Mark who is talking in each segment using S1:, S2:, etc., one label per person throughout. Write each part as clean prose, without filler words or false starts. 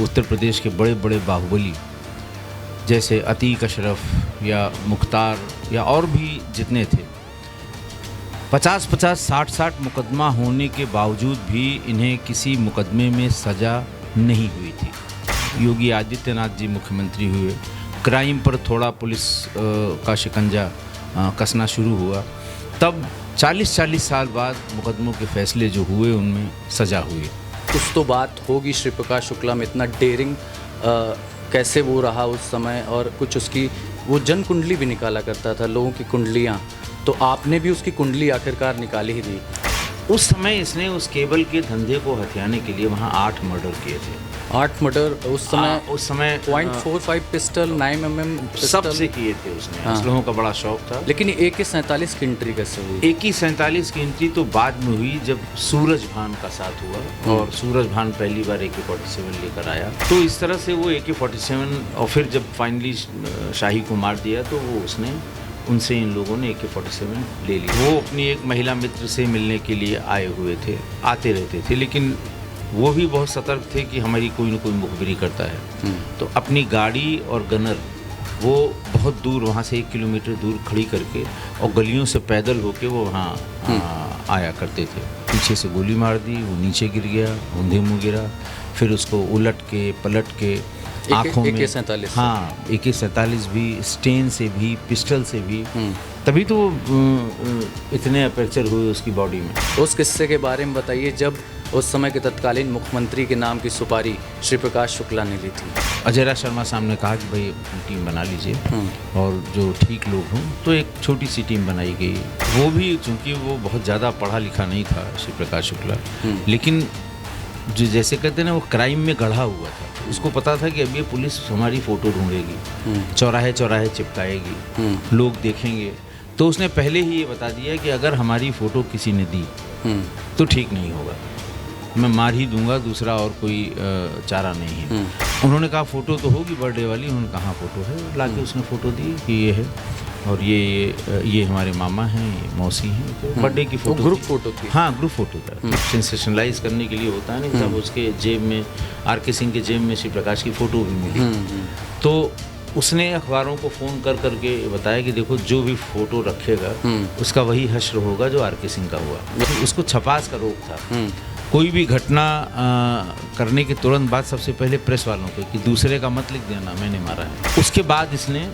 S1: उत्तर प्रदेश के बड़े बड़े बाहुबली जैसे अतीक अशरफ या मुख्तार या और भी जितने थे, 50-50, 60-60 मुकदमा होने के बावजूद भी इन्हें किसी मुकदमे में सज़ा नहीं हुई थी। योगी आदित्यनाथ जी मुख्यमंत्री हुए, क्राइम पर थोड़ा पुलिस का शिकंजा कसना शुरू हुआ, तब 40-40 साल बाद मुकदमों के फैसले जो हुए उनमें सज़ा हुई।
S2: कुछ तो बात होगी श्री प्रकाश शुक्ला में, इतना डेयरिंग कैसे वो रहा उस समय, और कुछ उसकी वो जन कुंडली भी निकाला करता था, लोगों की कुंडलियाँ, तो आपने भी उसकी कुंडली आखिरकार निकाली ही दी।
S1: उस समय इसने उस केबल के धंधे को हथियाने के लिए वहाँ 8 मर्डर किए थे।
S2: 8 मर्डर उस समय .45 पिस्टल, 9mm
S1: सब से किए थे उसने। असलहों का बड़ा शौक था।
S2: लेकिन AK-47 की एंट्री कैसे हुई?
S1: AK-47 की एंट्री तो बाद में हुई जब सूरज भान का साथ हुआ, और सूरज भान पहली बार AK-47 लेकर आया, तो इस तरह से वो AK-47, और फिर जब फाइनली शाही को मार दिया तो वो उसने उनसे इन लोगों ने AK-47 ले ली। वो अपनी एक महिला मित्र से मिलने के लिए आए हुए थे, आते रहते थे, लेकिन वो भी बहुत सतर्क थे कि हमारी कोई न कोई मुखबिरी करता है। तो अपनी गाड़ी और गनर वो बहुत दूर, वहाँ से 1 किलोमीटर दूर खड़ी करके और गलियों से पैदल होके वो वहाँ आया करते थे। पीछे से गोली मार दी, वो नीचे गिर गया, औंधे मुँह गिरा, फिर उसको उलट के पलट के आँखों में
S2: AK-47
S1: हाँ, AK-47 भी, स्टेन से भी, पिस्टल से भी, तभी तो इतने अपर्चर हुए उसकी बॉडी में।
S2: उस किस्से के बारे में बताइए जब उस समय के तत्कालीन मुख्यमंत्री के नाम की सुपारी श्री प्रकाश शुक्ला ने ली थी।
S1: अजय राज शर्मा साहब ने कहा कि भाई अपनी टीम बना लीजिए, और जो ठीक लोग हों, तो एक छोटी सी टीम बनाई गई। वो भी चूँकि वो बहुत ज़्यादा पढ़ा लिखा नहीं था श्री प्रकाश शुक्ला, लेकिन जो जैसे कहते हैं ना, वो क्राइम में गढ़ा हुआ था। उसको पता था कि अब ये पुलिस हमारी फ़ोटो ढूंढेगी, चौराहे चौराहे चिपकाएगी, लोग देखेंगे, तो उसने पहले ही ये बता दिया कि अगर हमारी फ़ोटो किसी ने दी तो ठीक नहीं होगा, मैं मार ही दूंगा, दूसरा और कोई चारा नहीं है। उन्होंने कहा फ़ोटो तो होगी बर्थडे वाली। उन्होंने कहा फ़ोटो है, लाके उसने फ़ोटो दी कि ये है, और ये हमारे मामा हैं, ये मौसी हैं। तो बर्थडे की फ़ोटो,
S2: ग्रुप फ़ोटो थी।
S1: हाँ, ग्रुप फ़ोटो था। सेंसेशनलाइज करने के लिए होता है नहीं, तब उसके जेब में, RK सिंह के जेब में श्री प्रकाश की फ़ोटो भी मिली। तो उसने अखबारों को फ़ोन कर करके बताया कि देखो, जो भी फ़ोटो रखेगा उसका वही हश्र होगा जो RK सिंह का हुआ। उसको छपास का रोग था। कोई भी घटना करने के तुरंत बाद सबसे पहले प्रेस वालों को कि दूसरे का मत लिख देना, मैंने मारा है। उसके बाद इसने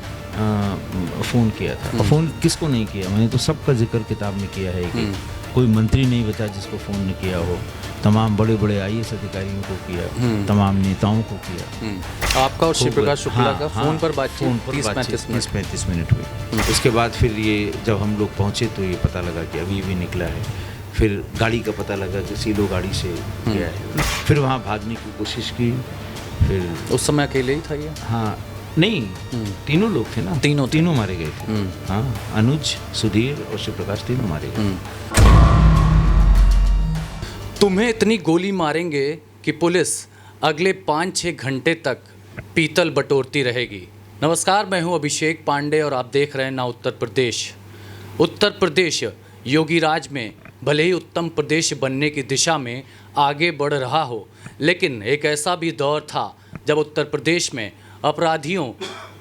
S1: फ़ोन किया था। और फ़ोन किसको नहीं किया, मैंने तो सबका जिक्र किताब में किया है कि कोई मंत्री नहीं बचा जिसको फ़ोन नहीं किया हो। तमाम बड़े बड़े IAS अधिकारियों को किया, तमाम नेताओं को किया।
S2: आपका और श्री प्रकाश शुक्ला का फ़ोन पर बातचीत
S1: 30-35 मिनट हुई। उसके बाद फिर ये जब हम लोग पहुँचे तो ये पता लगा कि अभी भी निकला है। फिर गाड़ी का पता लगा कि सीलो गाड़ी से गया है। फिर वहाँ भागने की कोशिश की। फिर
S2: उस समय अकेले ही था ये?
S1: हाँ, नहीं, तीनों लोग थे ना, तीनों मारे गए थे। हाँ, अनुज, सुधीर और श्री प्रकाश तीनों मारे गए।
S2: तुम्हें इतनी गोली मारेंगे कि पुलिस अगले 5-6 घंटे तक पीतल बटोरती रहेगी। नमस्कार, मैं हूं अभिषेक पांडे और आप देख रहे हैं ना उत्तर प्रदेश। उत्तर प्रदेश योगी राज में भले ही उत्तम प्रदेश बनने की दिशा में आगे बढ़ रहा हो, लेकिन एक ऐसा भी दौर था जब उत्तर प्रदेश में अपराधियों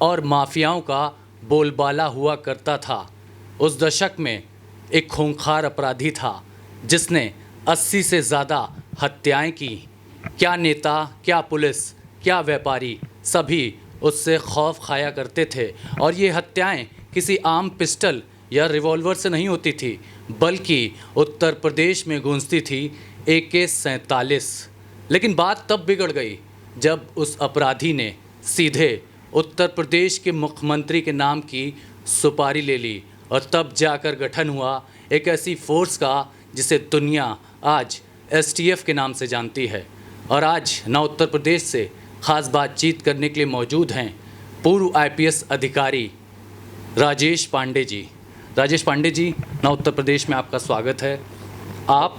S2: और माफियाओं का बोलबाला हुआ करता था। उस दशक में एक खूंखार अपराधी था जिसने 80 से ज़्यादा हत्याएं की। क्या नेता, क्या पुलिस, क्या व्यापारी, सभी उससे खौफ खाया करते थे। और ये हत्याएं किसी आम पिस्टल या रिवॉल्वर से नहीं होती थी, बल्कि उत्तर प्रदेश में गूंजती थी AK-47। लेकिन बात तब बिगड़ गई जब उस अपराधी ने सीधे उत्तर प्रदेश के मुख्यमंत्री के नाम की सुपारी ले ली, और तब जाकर गठन हुआ एक ऐसी फोर्स का जिसे दुनिया आज STF के नाम से जानती है। और आज ना उत्तर प्रदेश से ख़ास बातचीत करने के लिए मौजूद हैं पूर्व IPS अधिकारी राजेश पांडे जी। राजेश पांडे जी, ना उत्तर प्रदेश में आपका स्वागत है। आप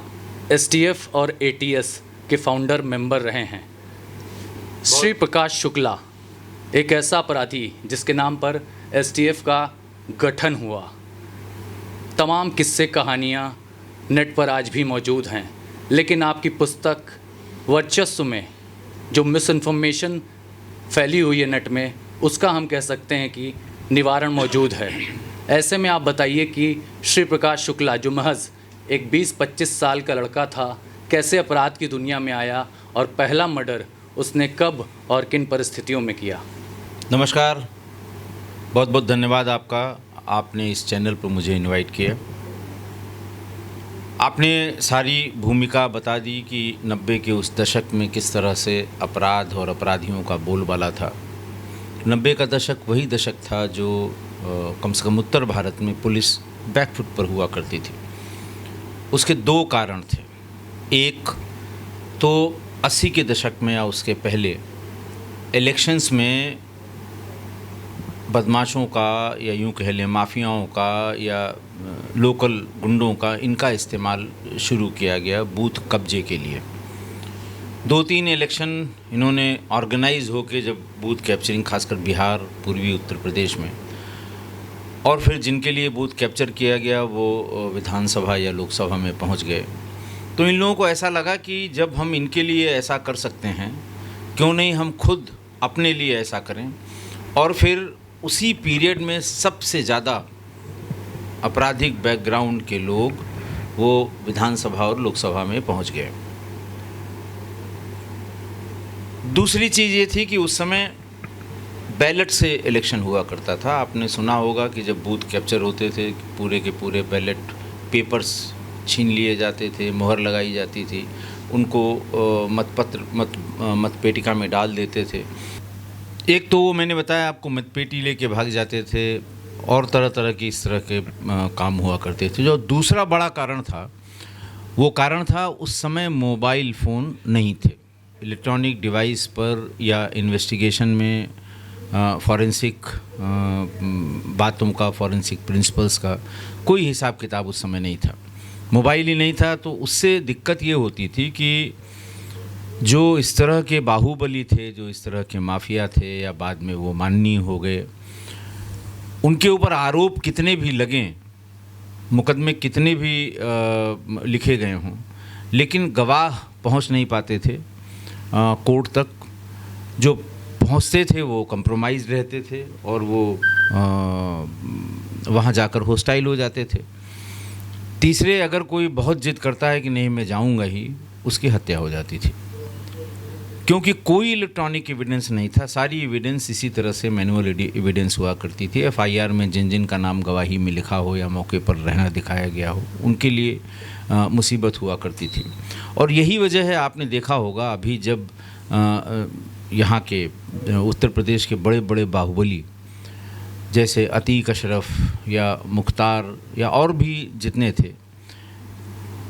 S2: STF और ATS के फाउंडर मेंबर रहे हैं। श्री प्रकाश शुक्ला एक ऐसा अपराधी जिसके नाम पर STF का गठन हुआ। तमाम किस्से कहानियाँ नेट पर आज भी मौजूद हैं, लेकिन आपकी पुस्तक वर्चस्व में जो मिस इन्फॉर्मेशन फैली हुई है नेट में, उसका हम कह सकते हैं कि निवारण मौजूद है। ऐसे में आप बताइए कि श्री प्रकाश शुक्ला जो महज एक 20-25 साल का लड़का था, कैसे अपराध की दुनिया में आया और पहला मर्डर उसने कब और किन परिस्थितियों में किया?
S1: नमस्कार, बहुत बहुत धन्यवाद आपका, आपने इस चैनल पर मुझे इनवाइट किया। आपने सारी भूमिका बता दी कि 90 के उस दशक में किस तरह से अपराध और अपराधियों का बोलबाला था। 90 का दशक वही दशक था जो कम से कम उत्तर भारत में पुलिस बैकफुट पर हुआ करती थी। उसके दो कारण थे। एक तो 80 के दशक में या उसके पहले इलेक्शंस में बदमाशों का या यूँ कह लें माफियाओं का या लोकल गुंडों का इनका इस्तेमाल शुरू किया गया बूथ कब्जे के लिए। 2-3 इलेक्शन इन्होंने ऑर्गेनाइज होके जब बूथ कैप्चरिंग, खासकर बिहार, पूर्वी उत्तर प्रदेश में, और फिर जिनके लिए बूथ कैप्चर किया गया वो विधानसभा या लोकसभा में पहुंच गए, तो इन लोगों को ऐसा लगा कि जब हम इनके लिए ऐसा कर सकते हैं, क्यों नहीं हम खुद अपने लिए ऐसा करें। और फिर उसी पीरियड में सबसे ज़्यादा आपराधिक बैकग्राउंड के लोग वो विधानसभा और लोकसभा में पहुंच गए। दूसरी चीज़ ये थी कि उस समय बैलेट से इलेक्शन हुआ करता था। आपने सुना होगा कि जब बूथ कैप्चर होते थे, पूरे के पूरे बैलेट पेपर्स छीन लिए जाते थे, मोहर लगाई जाती थी, उनको मतपेटिका में डाल देते थे। एक तो वो मैंने बताया आपको, मतपेटी लेके भाग जाते थे और तरह तरह की इस तरह के काम हुआ करते थे। जो दूसरा बड़ा कारण था, वो कारण था उस समय मोबाइल फ़ोन नहीं थे। इलेक्ट्रॉनिक डिवाइस पर या इन्वेस्टिगेशन में फॉरेंसिक बातों का, फॉरेंसिक प्रिंसिपल्स का कोई हिसाब किताब उस समय नहीं था। मोबाइल ही नहीं था, तो उससे दिक्कत ये होती थी कि जो इस तरह के बाहुबली थे, जो इस तरह के माफिया थे या बाद में वो माननीय हो गए, उनके ऊपर आरोप कितने भी लगें, मुकदमे कितने भी लिखे गए हों, लेकिन गवाह पहुंच नहीं पाते थे कोर्ट तक। जो पहुंचते थे वो कंप्रोमाइज़ रहते थे और वो वहां जाकर होस्टाइल हो जाते थे। तीसरे, अगर कोई बहुत जिद करता है कि नहीं मैं जाऊंगा ही, उसकी हत्या हो जाती थी, क्योंकि कोई इलेक्ट्रॉनिक एविडेंस नहीं था। सारी एविडेंस इसी तरह से मैनुअल एविडेंस हुआ करती थी। एफआईआर में जिन जिन का नाम गवाही में लिखा हो या मौके पर रहना दिखाया गया हो, उनके लिए मुसीबत हुआ करती थी। और यही वजह है, आपने देखा होगा अभी जब यहाँ के उत्तर प्रदेश के बड़े बड़े बाहुबली जैसे अतीक अशरफ या मुख्तार या और भी जितने थे,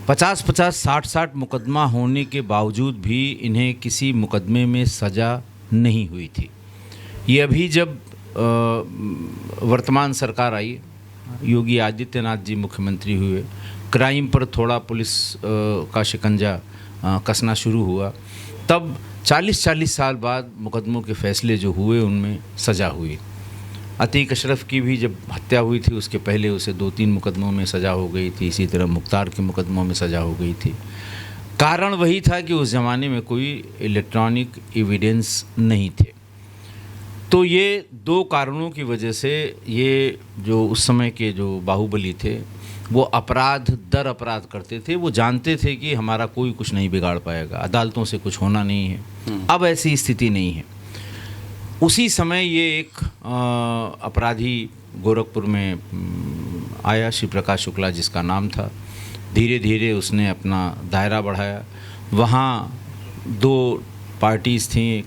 S1: 50-50, 60-60 मुकदमा होने के बावजूद भी इन्हें किसी मुकदमे में सज़ा नहीं हुई थी। ये अभी जब वर्तमान सरकार आई, योगी आदित्यनाथ जी मुख्यमंत्री हुए, क्राइम पर थोड़ा पुलिस का शिकंजा कसना शुरू हुआ, तब 40-40 साल बाद मुकदमों के फैसले जो हुए उनमें सज़ा हुई। अतीक अशरफ की भी जब हत्या हुई थी, उसके पहले उसे 2-3 मुकदमों में सज़ा हो गई थी। इसी तरह मुख्तार के मुकदमों में सज़ा हो गई थी। कारण वही था कि उस ज़माने में कोई इलेक्ट्रॉनिक एविडेंस नहीं थे। तो ये दो कारणों की वजह से ये जो उस समय के जो बाहुबली थे, वो अपराध दर अपराध करते थे। वो जानते थे कि हमारा कोई कुछ नहीं बिगाड़ पाएगा, अदालतों से कुछ होना नहीं है। अब ऐसी स्थिति नहीं है। उसी समय ये एक अपराधी गोरखपुर में आया, श्री प्रकाश शुक्ला जिसका नाम था। धीरे धीरे उसने अपना दायरा बढ़ाया। वहाँ 2 पार्टीज़ थीं, एक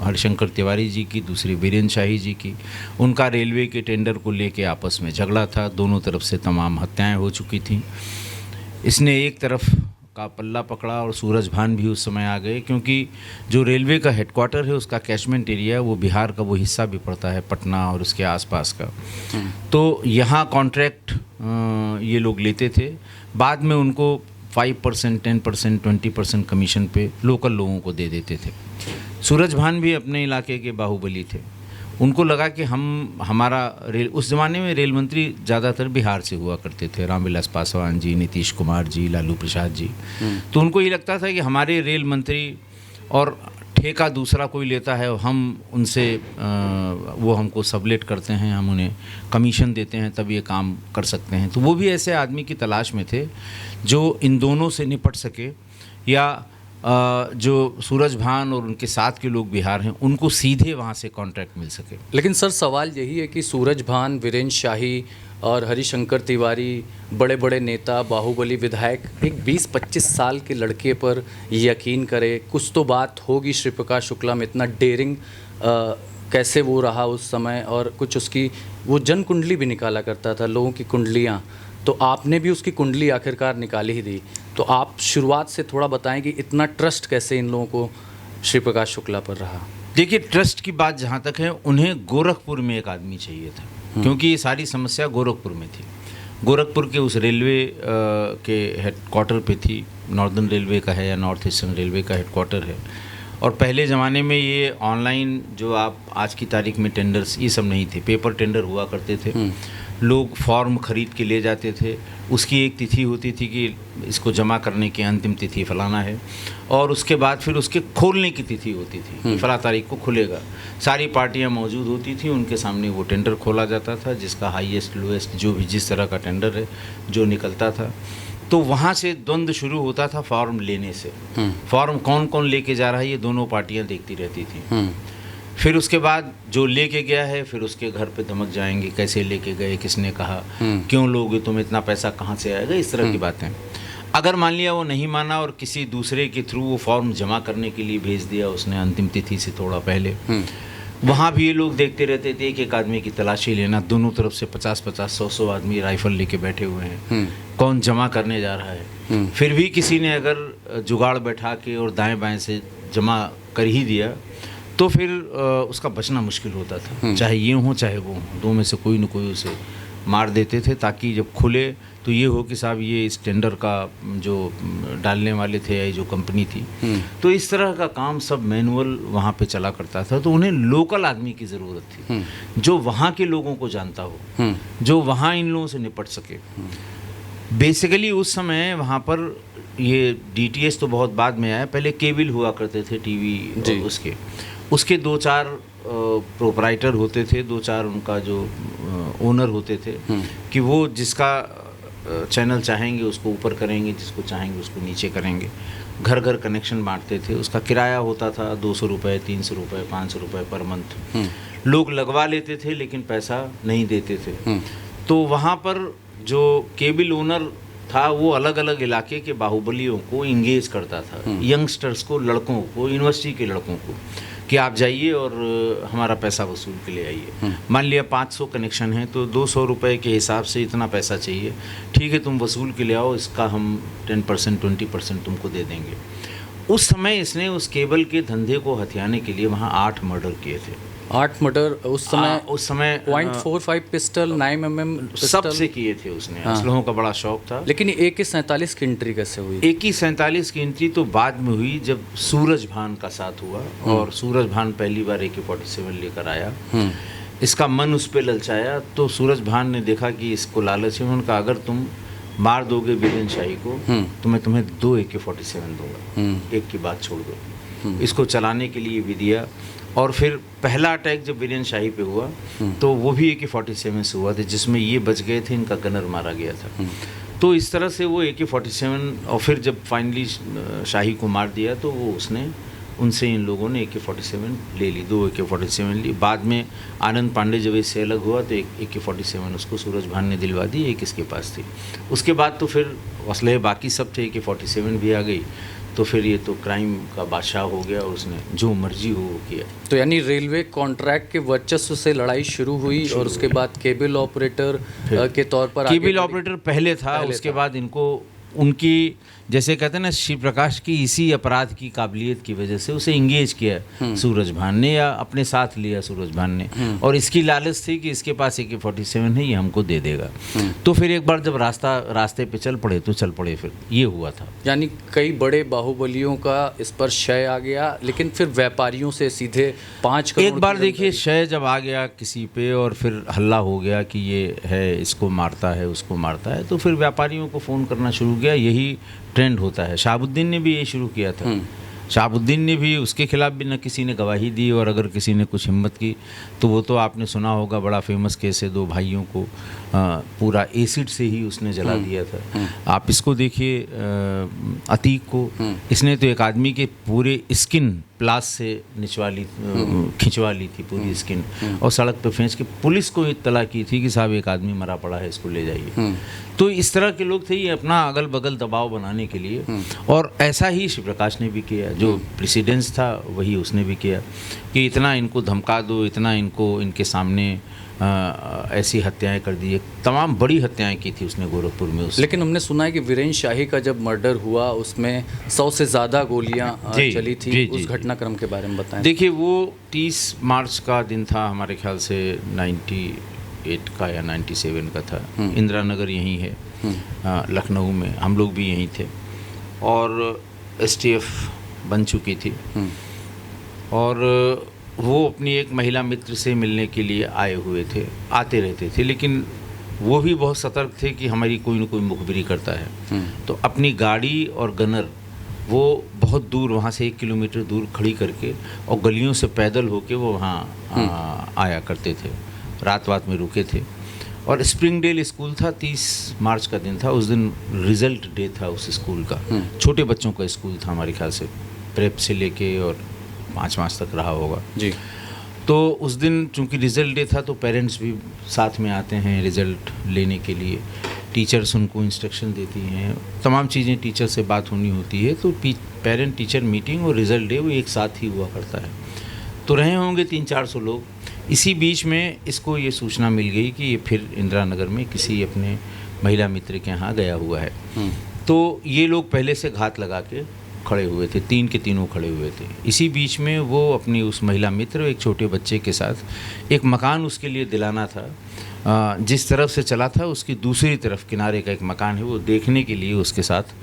S1: हरिशंकर तिवारी जी की, दूसरी बीरेन शाही जी की। उनका रेलवे के टेंडर को लेके आपस में झगड़ा था। दोनों तरफ से तमाम हत्याएं हो चुकी थीं। इसने एक तरफ का पल्ला पकड़ा और सूरज भान भी उस समय आ गए, क्योंकि जो रेलवे का हेडक्वार्टर है उसका कैचमेंट एरिया वो बिहार का वो हिस्सा भी पड़ता है, पटना और उसके आसपास का। तो यहाँ कॉन्ट्रैक्ट ये लोग लेते थे। बाद में उनको 5%, 10%, 20% कमीशन पे लोकल लोगों को दे देते थे। सूरज भान भी अपने इलाके के बाहुबली थे। उनको लगा कि हमारा रेल, उस ज़माने में रेल मंत्री ज़्यादातर बिहार से हुआ करते थे, रामविलास पासवान जी, नीतीश कुमार जी, लालू प्रसाद जी। तो उनको ये लगता था कि हमारे रेल मंत्री और ठेका दूसरा कोई लेता है और हम उनसे वो हमको सबलेट करते हैं, हम उन्हें कमीशन देते हैं, तब ये काम कर सकते हैं। तो वो भी ऐसे आदमी की तलाश में थे जो इन दोनों से निपट सके, या जो सूरज भान और उनके साथ के लोग बिहार हैं उनको सीधे वहाँ से कॉन्ट्रैक्ट मिल सके।
S2: लेकिन सर सवाल यही है कि सूरज भान, वीरेंद्र शाही और हरिशंकर तिवारी, बड़े बड़े नेता, बाहुबली विधायक, एक 20-25 साल के लड़के पर यकीन करे। कुछ तो बात होगी श्री प्रकाश शुक्ला में, इतना डेयरिंग कैसे वो रहा उस समय, और कुछ उसकी वो जन कुंडली भी निकाला करता था, लोगों की कुंडलियाँ, तो आपने भी उसकी कुंडली आखिरकार निकाली ही दी। तो आप शुरुआत से थोड़ा बताएं कि इतना ट्रस्ट कैसे इन लोगों को श्री प्रकाश शुक्ला पर रहा।
S1: देखिए, ट्रस्ट की बात जहाँ तक है, उन्हें गोरखपुर में एक आदमी चाहिए था, क्योंकि ये सारी समस्या गोरखपुर में थी। गोरखपुर के उस रेलवे के हेडक्वार्टर पे थी, नॉर्दर्न रेलवे का है या नॉर्थ ईस्टर्न रेलवे का हेडक्वार्टर है। और पहले ज़माने में ये ऑनलाइन जो आप आज की तारीख में टेंडर्स, ये सब नहीं थे, पेपर टेंडर हुआ करते थे। लोग फॉर्म खरीद के ले जाते थे, उसकी एक तिथि होती थी कि इसको जमा करने की अंतिम तिथि फलाना है, और उसके बाद फिर उसके खोलने की तिथि होती थी कि फला तारीख को खुलेगा। सारी पार्टियां मौजूद होती थी, उनके सामने वो टेंडर खोला जाता था, जिसका हाईएस्ट लोएस्ट जो भी जिस तरह का टेंडर है जो निकलता था, तो वहाँ से द्वंद्व शुरू होता था फॉर्म लेने से। फॉर्म कौन कौन लेके जा रहा है ये दोनों पार्टियाँ देखती रहती थी। फिर उसके बाद जो लेके गया है, फिर उसके घर पे धमक जाएंगे, कैसे लेके गए, किसने कहा, क्यों लोगे तुम, इतना पैसा कहाँ से आएगा, इस तरह की बातें। अगर मान लिया वो नहीं माना और किसी दूसरे के थ्रू वो फॉर्म जमा करने के लिए भेज दिया उसने अंतिम तिथि से थोड़ा पहले, वहाँ भी ये लोग देखते रहते थे, एक एक आदमी की तलाशी लेना, दोनों तरफ से 50-50, 100-100 आदमी राइफल लेके बैठे हुए हैं, कौन जमा करने जा रहा है। फिर भी किसी ने अगर जुगाड़ बैठा के और दाएं बाएं से जमा कर ही दिया तो फिर उसका बचना मुश्किल होता था, चाहे ये हो चाहे वो हो, दो में से कोई न कोई उसे मार देते थे, ताकि जब खुले तो ये हो कि साहब ये इस टेंडर का जो डालने वाले थे या जो कंपनी थी। तो इस तरह का काम सब मैनुअल वहाँ पे चला करता था। तो उन्हें लोकल आदमी की ज़रूरत थी जो वहाँ के लोगों को जानता हो, जो वहाँ इन लोगों से निपट सके। बेसिकली उस समय वहाँ पर ये डीटीएच तो बहुत बाद में आया, पहले केबल हुआ करते थे टीवी, उसके 2-4 प्रोपराइटर होते थे, 2-4 उनका जो ओनर होते थे कि वो जिसका चैनल चाहेंगे उसको ऊपर करेंगे, जिसको चाहेंगे उसको नीचे करेंगे। घर घर कनेक्शन बांटते थे, उसका किराया होता था 200 रुपये, 300 रुपये, 500 रुपये पर मंथ। लोग लगवा लेते थे लेकिन पैसा नहीं देते थे। तो वहाँ पर जो केबल ओनर था वो अलग अलग इलाके के बाहुबलियों को इंगेज करता था, यंगस्टर्स को, लड़कों को, यूनिवर्सिटी के लड़कों को, कि आप जाइए और हमारा पैसा वसूल के ले आइए। मान लिया 500 कनेक्शन है तो 200 रुपये के हिसाब से इतना पैसा चाहिए, ठीक है तुम वसूल के ले आओ, इसका हम 10% 20% तुमको दे देंगे। उस समय इसने उस केबल के धंधे को हथियाने के लिए वहाँ 8 मर्डर किए थे।
S2: 8 मर्डर उस समय .45 पिस्टल, 9mm
S1: सब से किए थे उसने। असलहों का बड़ा शौक था।
S2: लेकिन AK-47 की एंट्री कैसे हुई?
S1: AK-47 की एंट्री तो बाद में हुई जब सूरज भान का साथ हुआ, और सूरज भान पहली बार AK-47 लेकर आया। इसका मन उस पर ललचाया तो सूरज भान ने देखा कि इसको लालच है, उन्होंने कहा अगर तुम मार दोगे वीरेंद्र शाही को तो मैं तुम्हें 2 AK-47 दूंगा, एक की बात छोड़ दो। इसको चलाने के लिए भी दिया। और फिर पहला अटैक जब वीरेंद्र शाही पे हुआ तो वो भी AK-47 से हुआ था, जिसमें ये बच गए थे, इनका गनर मारा गया था। तो इस तरह से वो AK-47, और फिर जब फाइनली शाही को मार दिया तो वो उसने उनसे इन लोगों ने AK-47 ले ली, 2 AK-47 ली। बाद में आनंद पांडे जब इससे अलग हुआ तो एक AK-47 उसको सूरज भान ने दिलवा दी, एक इसके पास थी। उसके बाद तो फिर असलहे बाकी सब थे, AK-47 भी आ गई, तो फिर ये तो क्राइम का बादशाह हो गया, उसने जो मर्जी हो वो किया।
S2: तो यानी रेलवे कॉन्ट्रैक्ट के वर्चस्व से लड़ाई शुरू हुई और उसके बाद केबल ऑपरेटर के तौर पर
S1: केबल ऑपरेटर पहले था, उसके बाद इनको उनकी जैसे कहते हैं ना श्री प्रकाश की इसी अपराध की काबिलियत की वजह से उसे इंगेज किया सूरज भान ने, या अपने साथ लिया सूरज भान ने, और इसकी लालच थी कि इसके पास AK-47 है, ये हमको दे देगा। तो फिर एक बार जब रास्ते पे चल पड़े तो चल पड़े, फिर ये हुआ था।
S2: यानी कई बड़े बाहुबलियों का इस पर शय आ गया, लेकिन फिर व्यापारियों से सीधे 5 करोड़।
S1: एक बार देखिए शय जब आ गया किसी पे और फिर हल्ला हो गया कि ये है, इसको मारता है, उसको मारता है, तो फिर व्यापारियों को फ़ोन करना शुरू किया। यही ट्रेंड होता है। शहाबुद्दीन ने भी ये शुरू किया था शहाबुद्दीन ने भी, उसके खिलाफ भी न किसी ने गवाही दी, और अगर किसी ने कुछ हिम्मत की तो वो तो आपने सुना होगा, बड़ा फेमस केस है, 2 भाइयों को पूरा एसिड से ही उसने जला दिया था। आप इसको देखिए, अतीक को, इसने तो एक आदमी के पूरे स्किन प्लास से खिंचवा ली थी पूरी स्किन, और सड़क पे फेंच के पुलिस को इत्तला की थी कि साहब एक आदमी मरा पड़ा है, इसको ले जाइए। तो इस तरह के लोग थे, ये अपना अगल बगल दबाव बनाने के लिए। और ऐसा ही शिव प्रकाश ने भी किया, जो प्रेसिडेंस था वही उसने भी किया कि इतना इनको धमका दो, इतना इनको, इनके सामने ऐसी हत्याएं कर दी। तमाम बड़ी हत्याएं की थी उसने गोरखपुर में।
S2: लेकिन हमने सुना है कि वीरेंद्र शाही का जब मर्डर हुआ उसमें 100 से ज़्यादा गोलियां चली थी। उस घटनाक्रम के बारे में बताएं।
S1: देखिए, वो 30 मार्च का दिन था, हमारे ख्याल से 98 का या 97 का था। इंदिरा नगर यहीं है, लखनऊ में, हम लोग भी यहीं थे, और STF बन चुकी थी, और वो अपनी एक महिला मित्र से मिलने के लिए आए हुए थे, आते रहते थे, लेकिन वो भी बहुत सतर्क थे कि हमारी कोई न कोई मुखबिरी करता है। तो अपनी गाड़ी और गनर वो बहुत दूर, वहाँ से 1 किलोमीटर दूर खड़ी करके, और गलियों से पैदल होके वो वहाँ आया करते थे, रात में रुके थे। और स्प्रिंगडेल स्कूल था, 30 मार्च का दिन था, उस दिन रिज़ल्ट डे था उस स्कूल का। छोटे बच्चों का स्कूल था, हमारे ख्याल से प्रेप से लेके और 5 मार्च तक रहा होगा
S2: जी।
S1: तो उस दिन चूंकि रिज़ल्ट डे था, तो पेरेंट्स भी साथ में आते हैं रिज़ल्ट लेने के लिए, टीचर्स उनको इंस्ट्रक्शन देती हैं, तमाम चीज़ें, टीचर से बात होनी होती है। तो पेरेंट टीचर मीटिंग और रिज़ल्ट डे वो एक साथ ही हुआ करता है। तो रहे होंगे 300-400 लोग। इसी बीच में इसको ये सूचना मिल गई कि ये फिर इंदिरा नगर में किसी अपने महिला मित्र के यहाँ गया हुआ है। तो ये लोग पहले से घात लगा के खड़े हुए थे, 3 के तीनों खड़े हुए थे। इसी बीच में वो अपनी उस महिला मित्र, एक छोटे बच्चे के साथ, एक मकान उसके लिए दिलाना था, जिस तरफ से चला था उसकी दूसरी तरफ किनारे का एक मकान है, वो देखने के लिए उसके साथ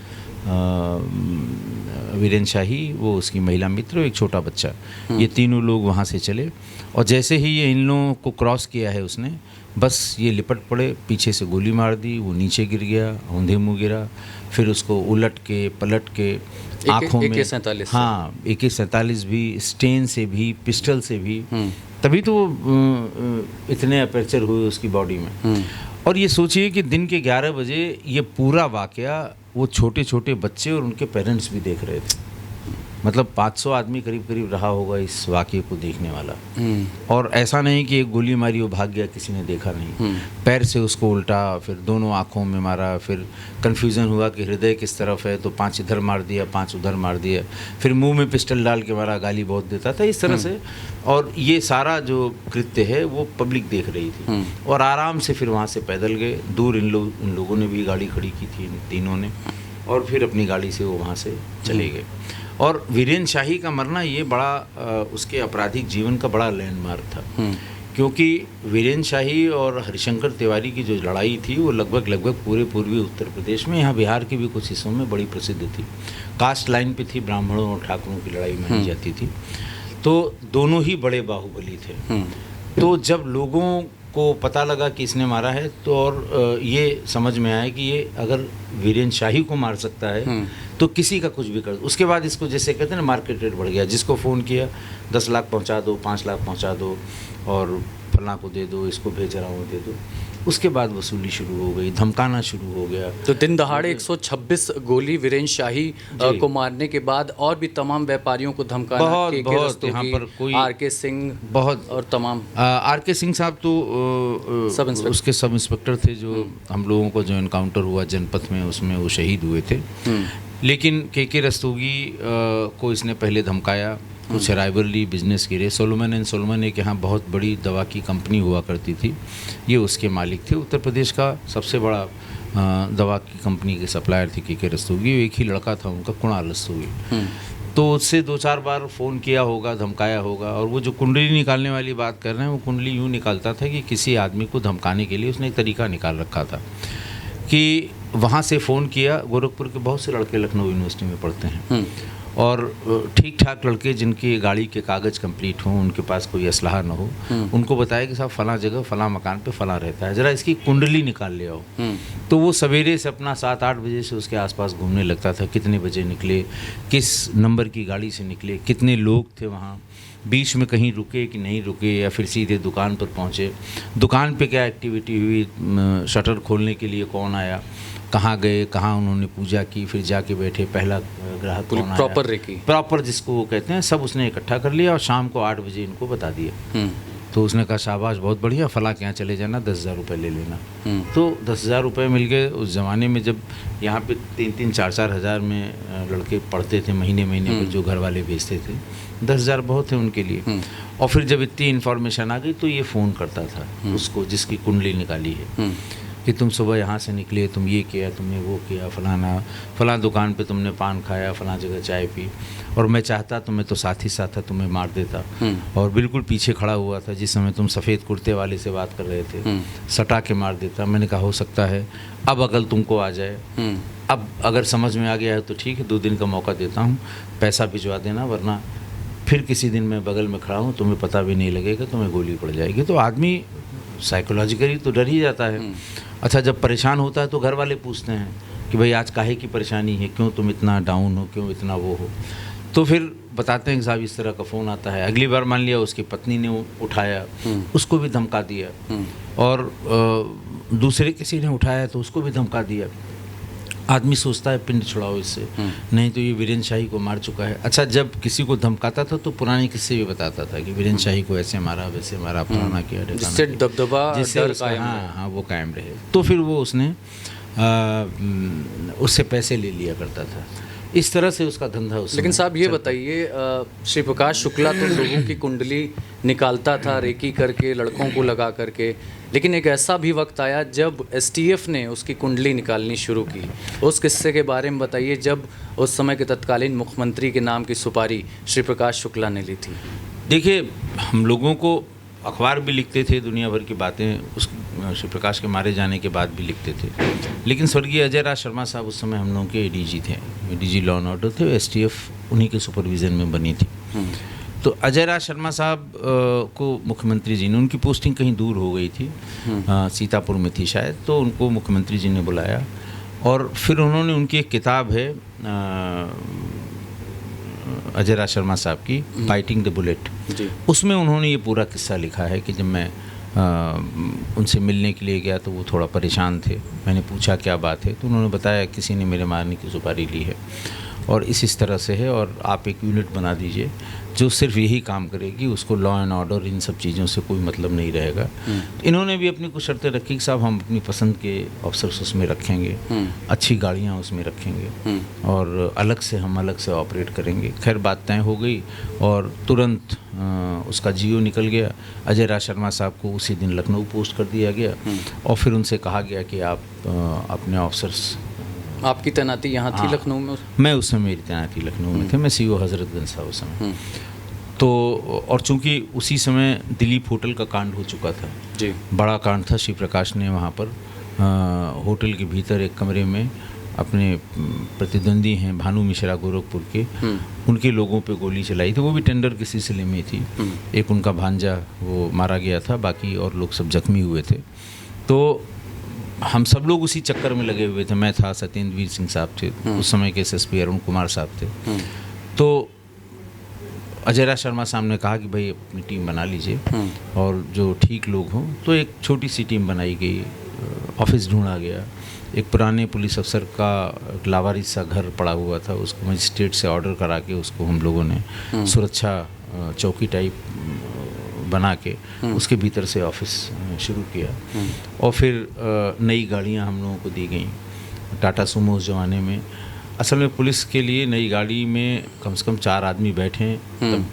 S1: वीरेंद्र शाही, वो उसकी महिला मित्र, एक छोटा बच्चा, ये तीनों लोग वहाँ से चले। और जैसे ही ये इन लोगों को क्रॉस किया है उसने, बस ये लिपट पड़े, पीछे से गोली मार दी, वो नीचे गिर गया, औंधे मुँह गिरा, फिर उसको उलट के पलट के आँखों में,
S2: AK-47
S1: हाँ, AK-47 भी, स्टेन से भी, पिस्टल से भी, तभी तो इतने अपर्चर हुए उसकी बॉडी में। और ये सोचिए कि दिन के 11 बजे ये पूरा वाकया वो छोटे छोटे बच्चे और उनके पेरेंट्स भी देख रहे थे। मतलब 500 आदमी करीब रहा होगा इस वाकये को देखने वाला। और ऐसा नहीं कि एक गोली मारी वो भाग गया, किसी ने देखा नहीं। पैर से उसको उल्टा, फिर दोनों आँखों में मारा, फिर कन्फ्यूज़न हुआ कि हृदय किस तरफ है, तो 5 इधर मार दिया, 5 उधर मार दिया, फिर मुंह में पिस्टल डाल के मारा, गाली बहुत देता था इस तरह से। और ये सारा जो कृत्य है वो पब्लिक देख रही थी। और आराम से फिर वहाँ से पैदल गए, दूर इन लोगों ने भी गाड़ी खड़ी की थी, इन तीनों ने, और फिर अपनी गाड़ी से वो वहाँ से चले गए। और वीरेंद्र शाही का मरना ये बड़ा उसके आपराधिक जीवन का बड़ा लैंडमार्क था, क्योंकि वीरेंद्र शाही और हरिशंकर तिवारी की जो लड़ाई थी वो लगभग पूरे पूर्वी उत्तर प्रदेश में, यहाँ बिहार के भी कुछ हिस्सों में बड़ी प्रसिद्ध थी। कास्ट लाइन पे थी, ब्राह्मणों और ठाकुरों की लड़ाई मानी जाती थी। तो दोनों ही बड़े बाहुबली थे। तो जब लोगों को पता लगा कि इसने मारा है, तो और ये समझ में आया कि ये अगर वीरेंद्र शाही को मार सकता है तो किसी का कुछ भी कर। उसके बाद इसको जैसे कहते हैं ना, मार्केट रेट बढ़ गया। जिसको फ़ोन किया 10 लाख पहुंचा दो, 5 लाख पहुंचा दो, और फलां को दे दो, इसको भेज रहा हूँ दे दो। उसके बाद वसूली शुरू हो गई, धमकाना शुरू हो गया।
S2: तो दिन दहाड़े 126 गोली वीरेंद्र शाही को मारने के बाद और भी तमाम व्यापारियों को धमकाना,
S1: बहुत यहाँ पर कोई
S2: RK सिंह,
S1: बहुत,
S2: और तमाम
S1: RK सिंह साहब तो उसके सब इंस्पेक्टर थे, जो हम लोगों को जो इनकाउंटर हुआ जनपद में, उसमें वो शहीद हुए थे। लेकिन KK रस्तोगी को इसने पहले धमकाया, कुछ राइवलरी बिजनेस गिरे। सोलोमन एंड सोलोमन एक यहाँ बहुत बड़ी दवा की कंपनी हुआ करती थी, ये उसके मालिक थे। उत्तर प्रदेश का सबसे बड़ा दवा की कंपनी के सप्लायर थे KK रस्तोगी। एक ही लड़का था उनका, कुणाल रस्तोगी। तो उससे 2-4 बार फ़ोन किया होगा, धमकाया होगा। और वो जो कुंडली निकालने वाली बात कर रहे हैं, वो कुंडली यूँ निकालता था कि किसी आदमी को धमकाने के लिए उसने एक तरीका निकाल रखा था कि वहाँ से फ़ोन किया। गोरखपुर के बहुत से लड़के लखनऊ यूनिवर्सिटी में पढ़ते हैं, और ठीक ठाक लड़के जिनकी गाड़ी के कागज़ कंप्लीट हों, उनके पास कोई असलहा ना हो, उनको बताया कि साहब फ़लाँ जगह फ़लाँ मकान पे फ़लाँ रहता है, ज़रा इसकी कुंडली निकाल ले आओ। तो वो सवेरे से अपना 7-8 बजे से उसके आसपास घूमने लगता था, कितने बजे निकले, किस नंबर की गाड़ी से निकले, कितने लोग थे वहाँ, बीच में कहीं रुके कि नहीं रुके, या फिर सीधे दुकान पर पहुँचे, दुकान पे क्या एक्टिविटी हुई, शटर खोलने के लिए कौन आया, कहाँ गए, कहाँ उन्होंने पूजा की, फिर जाके बैठे, पहला ग्राहक कौन आया,
S2: प्रॉपर रेकी,
S1: प्रॉपर जिसको वो कहते हैं, सब उसने इकट्ठा कर लिया और शाम को 8 बजे इनको बता दिया। तो उसने कहा शाबाश बहुत बढ़िया, फ़लाँ के यहाँ चले जाना, 10,000 रुपये ले लेना। तो 10,000 रुपये मिल गए। उस ज़माने में जब यहाँ पे 3-3, 4-4 हज़ार में लड़के पढ़ते थे, महीने महीने में जो घर वाले भेजते थे, 10,000 बहुत है उनके लिए। और फिर जब इतनी इन्फॉर्मेशन आ गई तो ये फ़ोन करता था उसको जिसकी कुंडली निकाली है कि तुम सुबह यहाँ से निकले, तुम ये किया, तुमने वो किया, फ़लाँ दुकान पे तुमने पान खाया, फ़लाँ जगह चाय पी, और मैं चाहता तो मैं तो साथ ही साथ तुम्हें मार देता। और बिल्कुल पीछे खड़ा हुआ था जिस समय तुम सफ़ेद कुर्ते वाले से बात कर रहे थे, सटा के मार देता। मैंने कहा हो सकता है अब अकल तुमको आ जाए, अब अगर समझ में आ गया है तो ठीक है, 2 दिन का मौका देता हूँ, पैसा भिजवा देना, वरना फिर किसी दिन मैं बगल में खड़ा हूँ, तुम्हें पता भी नहीं लगेगा, तुम्हें गोली पड़ जाएगी। तो आदमी साइकोलॉजिकली तो डर ही जाता है। अच्छा, जब परेशान होता है तो घर वाले पूछते हैं कि भाई आज काहे की परेशानी है, क्यों तुम इतना डाउन हो, क्यों इतना वो हो। तो फिर बताते हैं कि साहब इस तरह का फ़ोन आता है। अगली बार मान लिया उसकी पत्नी ने उठाया, उसको भी धमका दिया, और दूसरे किसी ने उठाया तो उसको भी धमका दिया। आदमी सोचता है पिंड छुड़ाओ इससे, नहीं तो ये वीरेंद्र शाही को मार चुका है। अच्छा, जब किसी को धमकाता था तो पुराने किस्से भी बताता था कि वीरेंद्र शाही को ऐसे मारा, वैसे मारा, फलाना किया,
S2: जिससे दबदबा, डर कायम रहे।
S1: हाँ, वो कायम रहे। तो फिर वो उसने उससे पैसे ले लिया करता था। इस तरह से उसका धंधा उस।
S2: लेकिन साहब ये बताइए, श्री प्रकाश शुक्ला तो लोगों की कुंडली निकालता था रेकी करके, लड़कों को लगा करके, लेकिन एक ऐसा भी वक्त आया जब एसटीएफ ने उसकी कुंडली निकालनी शुरू की। उस किस्से के बारे में बताइए, जब उस समय के तत्कालीन मुख्यमंत्री के नाम की सुपारी श्री प्रकाश शुक्ला ने ली थी।
S1: देखिए, हम लोगों को अखबार भी लिखते थे, दुनिया भर की बातें उस श्री प्रकाश के मारे जाने के बाद भी लिखते थे, लेकिन स्वर्गीय अजय राज शर्मा साहब उस समय हम लोगों के एडीजी थे, एडीजी लॉ एंड ऑर्डर थे, एसटीएफ उन्हीं के सुपरविज़न में बनी थी। तो अजय राज शर्मा साहब को मुख्यमंत्री जी ने, उनकी पोस्टिंग कहीं दूर हो गई थी, सीतापुर में थी शायद, तो उनको मुख्यमंत्री जी ने बुलाया और फिर उन्होंने, उनकी एक किताब है अजय राज शर्मा साहब की, फाइटिंग द बुलेट, उसमें उन्होंने ये पूरा किस्सा लिखा है कि जब मैं उनसे मिलने के लिए गया तो वो थोड़ा परेशान थे। मैंने पूछा क्या बात है, तो उन्होंने बताया किसी ने मेरे मारने की सुपारी ली है और इस तरह से है, और आप एक यूनिट बना दीजिए जो सिर्फ यही काम करेगी, उसको लॉ एंड ऑर्डर इन सब चीज़ों से कोई मतलब नहीं रहेगा। इन्होंने भी अपनी कुछ शर्तें रखी कि साहब हम अपनी पसंद के ऑफिसर्स उसमें रखेंगे, अच्छी गाड़ियाँ उसमें रखेंगे, और अलग से हम अलग से ऑपरेट करेंगे। खैर बात तय हो गई और तुरंत उसका जीओ निकल गया। अजय राज शर्मा साहब को उसी दिन लखनऊ पोस्ट कर दिया गया और फिर उनसे कहा गया कि आप अपने ऑफिसर्स।
S2: आपकी तैनाती यहाँ थी लखनऊ में?
S1: मैं उस समय, मेरी तैनाती लखनऊ में थे, मैं सीओ हजरतगंज था उस समय। तो और चूंकि उसी समय दिलीप होटल का कांड हो चुका था जी, बड़ा कांड था, श्री प्रकाश ने वहाँ पर होटल के भीतर एक कमरे में अपने प्रतिद्वंदी हैं भानु मिश्रा गोरखपुर के, उनके लोगों पे गोली चलाई थी। वो भी टेंडर के सिलसिले में थी। एक उनका भांजा वो मारा गया था, बाकी और लोग सब जख्मी हुए थे। तो हम सब लोग उसी चक्कर में लगे हुए थे। मैं था, सत्येंद्र वीर सिंह साहब थे, उस समय के एसएसपी अरुण कुमार साहब थे। तो अजय राज शर्मा साहब ने कहा कि भाई अपनी टीम बना लीजिए और जो ठीक लोग हों, तो एक छोटी सी टीम बनाई गई, ऑफिस ढूंढा गया। एक पुराने पुलिस अफसर का लावारिस सा घर पड़ा हुआ था, उसको मजिस्ट्रेट से ऑर्डर करा के उसको हम लोगों ने सुरक्षा चौकी टाइप बना के उसके भीतर से ऑफिस शुरू किया। और फिर नई गाड़ियां हम लोगों को दी गई, टाटा सुमो उस ज़माने में। असल में पुलिस के लिए नई गाड़ी में कम से कम 4 आदमी बैठे तब,